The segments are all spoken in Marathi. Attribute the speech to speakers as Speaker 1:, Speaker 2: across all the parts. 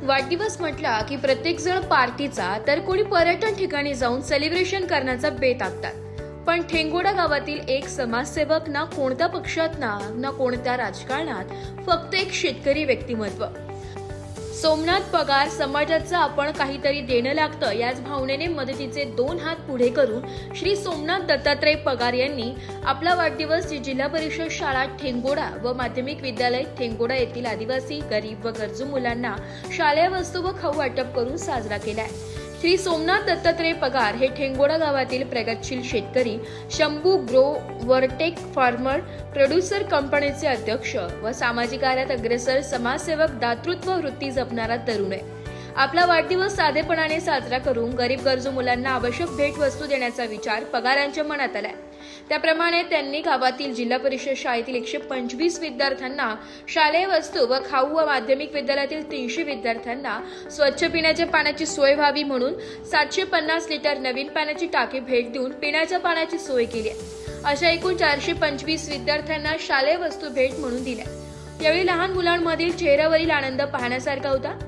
Speaker 1: वाढदिवस म्हटला की प्रत्येक जण पार्टीचा तर कोणी पर्यटन ठिकाणी जाऊन सेलिब्रेशन करण्याचा बेत आखतात। पण ठेंगोडा गावातील एक समाजसेवक ना कोणत्या पक्षात ना कोणत्या राजकारणात, फक्त एक शेतकरी व्यक्तिमत्व। सोमनाथ पगार समाजाचं आपण काहीतरी देणं लागतं याच भावनेने मदतीचे 2 हात पुढे करून श्री सोमनाथ दत्तात्रय पगार यांनी आपला वाढदिवस जिल्हा परिषद शाळा ठेंगोडा व माध्यमिक विद्यालय ठेंगोडा येथील आदिवासी, गरीब व गरजू मुलांना शालेय वस्तू व खाऊ वाटप करून साजरा केलाय। श्री सोमनाथ दत्तात्रय पगार हे ठेंगोडा गावातील प्रगतशील शेतकरी, शंभू ग्रो वर्टेक फार्मर प्रोड्युसर कंपनीचे अध्यक्ष व सामाजिक कार्यात अग्रेसर समाजसेवक, दातृत्व वृत्ती जपणारा तरुण आहे। आपला वाढदिवस साधेपणाने साजरा करून गरीब गरजू मुलांना आवश्यक भेट वस्तू देण्याचा विचार पगारांच्या मनात आलाय। त्याप्रमाणे त्यांनी गावातील जिल्हा परिषद शाळेतील 125 विद्यार्थ्यांना शालेय वस्तू व खाऊ व माध्यमिक विद्यालयातील 300 विद्यार्थ्यांना स्वच्छ पिण्याच्या पाण्याची सोय व्हावी म्हणून 750 लिटर नवीन पाण्याची टाकी भेट देऊन पिण्याच्या पाण्याची सोय केली आहे। अशा एकूण 425 विद्यार्थ्यांना शालेय वस्तू भेट म्हणून दिल्या। यावेळी लहान मुलांमधील चेहऱ्यावरील आनंद पाहण्यासारखा होता।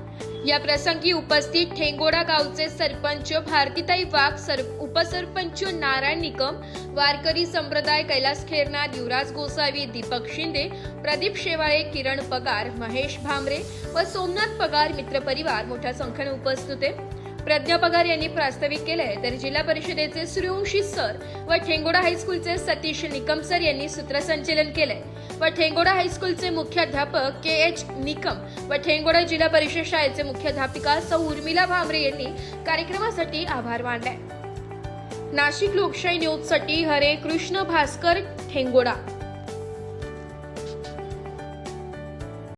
Speaker 1: या प्रसंगी उपस्थित ठेंगोडा गावचे सरपंच भारतीताई वाघ, उपसरपंच नारायण निकम, वारकरी संप्रदाय कैलास खेरनाथ, युवराज गोसावी, दीपक शिंदे, प्रदीप शेवाळे, किरण पगार, महेश भामरे व सोमनाथ पगार मित्रपरिवार मोठ्या संख्येने उपस्थित होते। प्रज्ञा पगार यांनी प्रास्ताविक केले तर जिल्हा परिषदेचे सूर्यवंशी सर व ठेंगोडा हायस्कूलचे सतीश निकम सर यांनी सूत्रसंचलन केले व ठेंगोडा हायस्कूलचे मुख्याध्यापक KH निकम व ठेंगोडा जिल्हा परिषद शाळेचे मुख्याध्यापिका सौ उर्मिला भामरे यांनी कार्यक्रमासाठी आभार मानले। नाशिक लोकशाही न्यूज साठी हरे कृष्ण भास्कर, ठेंगोडा।